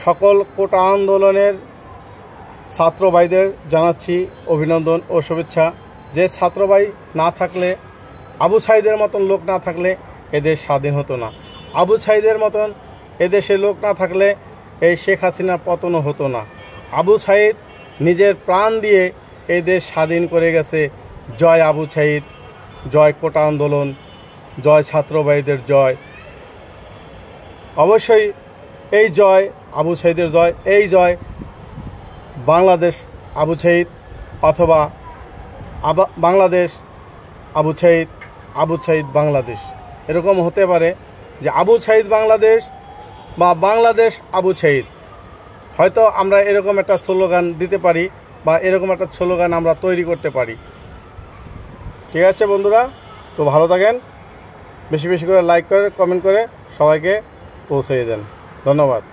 সকল কোটা আন্দোলনের ছাত্র ভাইদের জানাচ্ছি অভিনন্দন ও শুভেচ্ছা। যে ছাত্র ভাই না থাকলে, আবু সাঈদের মতন লোক না থাকলে এদেশ স্বাধীন হতো না। আবু সাঈদের মতন এদেশে লোক না থাকলে এই শেখ হাসিনার পতনও হতো না। আবু সাঈদ নিজের প্রাণ দিয়ে এই দেশ স্বাধীন করে গেছে। জয় আবু সাঈদ, জয় কোটা আন্দোলন, জয় ছাত্র ভাইদের জয়। অবশ্যই এই জয় আবু সাঈদের জয়, এই জয় বাংলাদেশ আবু সাঈদ, অথবা বাংলাদেশ আবু সাঈদ, আবু সাঈদ বাংলাদেশ। এরকম হতে পারে যে আবু সাঈদ বাংলাদেশ বা বাংলাদেশ আবু সাঈদ। হয়তো আমরা এরকম একটা স্লোগান দিতে পারি বা এরকম একটা স্লোগান আমরা তৈরি করতে পারি। ঠিক আছে বন্ধুরা, তো ভালো থাকেন, বেশি বেশি করে লাইক করে কমেন্ট করে সবাইকে পৌঁছে দেন। ধন্যবাদ।